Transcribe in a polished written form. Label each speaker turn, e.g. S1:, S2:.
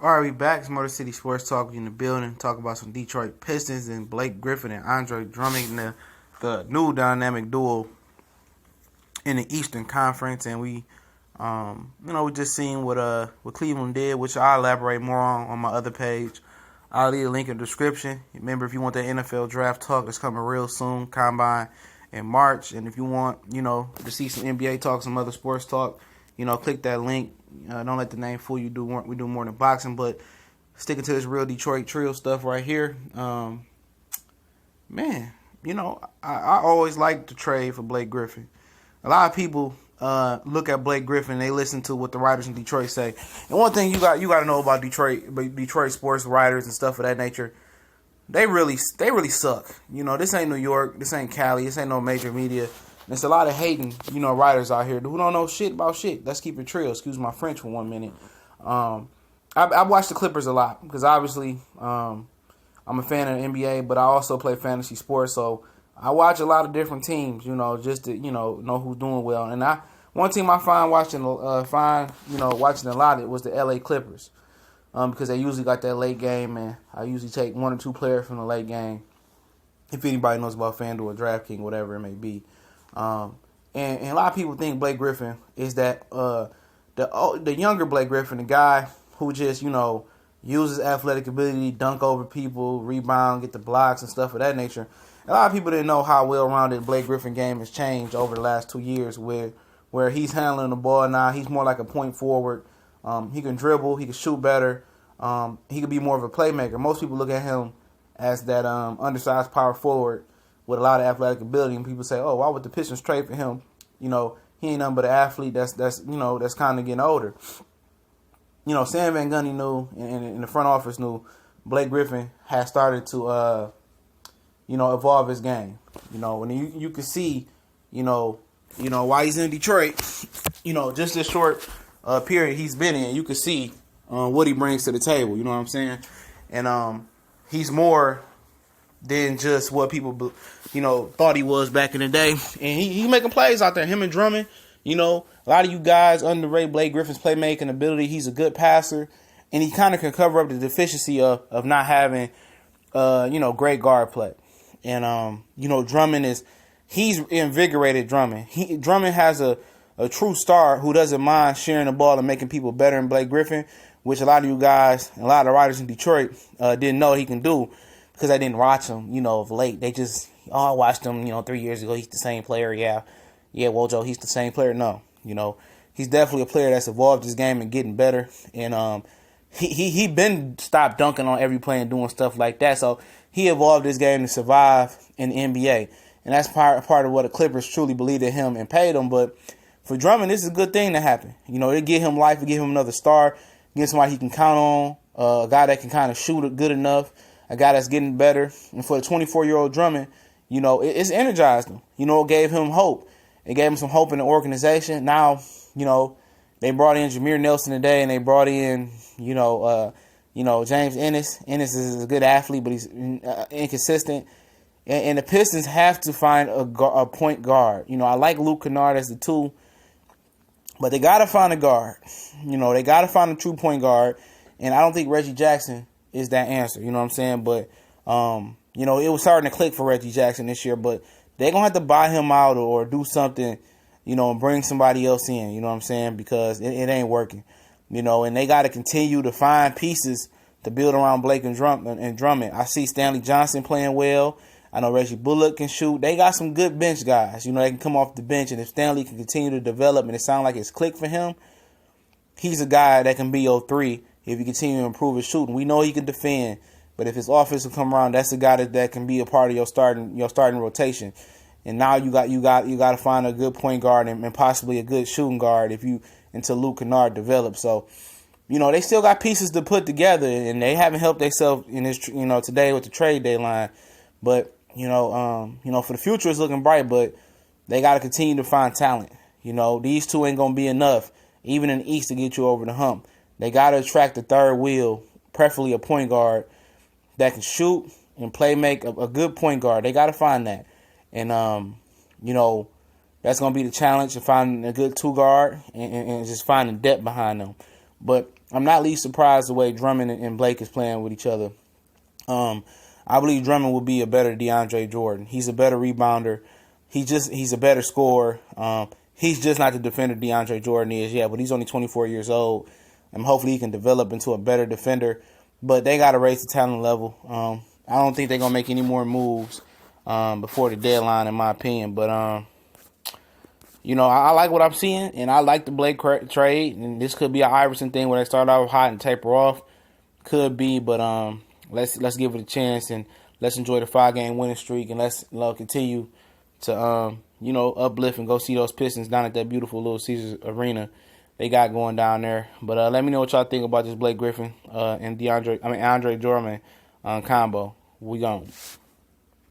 S1: All right, we back. It's Motor City Sports Talk in the building. Talk about some Detroit Pistons and Blake Griffin and Andre Drummond, the new dynamic duo in the Eastern Conference. And we just seen what Cleveland did, which I'll elaborate more on my other page. I'll leave a link in the description. Remember, if you want that NFL draft talk, it's coming real soon. Combine in March. And if you want, to see some NBA talk, some other sports talk, click that link. Don't let the name fool you. We do more than boxing, but sticking to this real Detroit trio stuff right here. Man, I always liked the trade for Blake Griffin. A lot of people look at Blake Griffin and they listen to what the writers in Detroit say. And one thing you got to know about Detroit sports writers and stuff of that nature, they really suck. This ain't New York, this ain't Cali, this ain't no major media. There's a lot of hating, writers out here who don't know shit about shit. Let's keep it real. Excuse my French for 1 minute. I watch the Clippers a lot because obviously I'm a fan of the NBA, but I also play fantasy sports, so I watch a lot of different teams, just to know who's doing well. And one team I find watching a lot, it was the LA Clippers, because they usually got that late game, and I usually take one or two players from the late game. If anybody knows about FanDuel or DraftKings, whatever it may be. And a lot of people think Blake Griffin is that the younger Blake Griffin, the guy who just uses athletic ability, dunk over people, rebound, get the blocks and stuff of that nature. A lot of people didn't know how well-rounded Blake Griffin game has changed over the last 2 years, where he's handling the ball now. He's more like a point forward. He can dribble. He can shoot better. He can be more of a playmaker. Most people look at him as that undersized power forward with a lot of athletic ability, and people say, "Oh, why would the Pistons trade for him?" He ain't nothing but an athlete that's kind of getting older. Sam Van Gundy knew, and the front office knew, Blake Griffin had started to evolve his game. And you can see, why he's in Detroit. Just this short period he's been in, you can see what he brings to the table. You know what I'm saying? And he's more than just what people, thought he was back in the day. And he making plays out there. Him and Drummond, a lot of you guys underrate Blake Griffin's playmaking ability. He's a good passer, and he kind of can cover up the deficiency of not having, great guard play. And, Drummond he's invigorated Drummond. Drummond has a true star who doesn't mind sharing the ball and making people better than Blake Griffin, which a lot of you guys, a lot of writers in Detroit didn't know he can do because they didn't watch him, of late. They just, I watched him, 3 years ago. He's the same player. Yeah, Wojo, he's the same player. No, he's definitely a player that's evolved his game and getting better. And he been stopped dunking on every play and doing stuff like that. So he evolved his game to survive in the NBA. And that's part of what the Clippers truly believed in him and paid him. But for Drummond, this is a good thing to happen. It give him life, it give him another star, get somebody he can count on, a guy that can kind of shoot it good enough, a guy that's getting better. And for the 24-year-old Drummond, it's energized him. It gave him hope. It gave him some hope in the organization. Now, they brought in Jameer Nelson today, and they brought in, James Ennis. Ennis is a good athlete, but he's inconsistent. And the Pistons have to find a point guard. I like Luke Kennard as the 2, but they got to find a guard. They got to find a true point guard, and I don't think Reggie Jackson is that answer. You know what I'm saying? But, it was starting to click for Reggie Jackson this year, but they're going to have to buy him out or do something, and bring somebody else in, you know what I'm saying? Because it ain't working, and they got to continue to find pieces to build around Blake and Drummond. I see Stanley Johnson playing well. I know Reggie Bullock can shoot. They got some good bench guys. They can come off the bench, and if Stanley can continue to develop and it sounds like it's clicked for him, he's a guy that can be your 3 if he continue to improve his shooting. We know he can defend, but if his offense will come around, that's a guy that can be a part of your starting rotation. And now you got to find a good point guard and possibly a good shooting guard until Luke Kennard develops. So, they still got pieces to put together, and they haven't helped themselves in this, today with the trade deadline. But for the future, it's looking bright, but they got to continue to find talent. These two ain't going to be enough, even in the East, to get you over the hump. They got to attract the third wheel, preferably a point guard that can shoot and play make, a good point guard. They got to find that. And, that's going to be the challenge of finding a good 2 guard and just finding depth behind them. But I'm not least surprised the way Drummond and Blake is playing with each other. I believe Drummond will be a better DeAndre Jordan. He's a better rebounder. He's a better scorer. He's just not the defender DeAndre Jordan is yet, but he's only 24 years old, and hopefully he can develop into a better defender. But they got to raise the talent level. I don't think they're gonna make any more moves before the deadline, in my opinion. But I like what I'm seeing, and I like the Blake trade. And this could be an Iverson thing where they start off hot and taper off. Could be, but let's give it a chance, and let's enjoy the 5-game winning streak, and let's continue to uplift and go see those Pistons down at that beautiful Little Caesars Arena they got going down there. But let me know what y'all think about this Blake Griffin and Andre Drummond combo. We gone.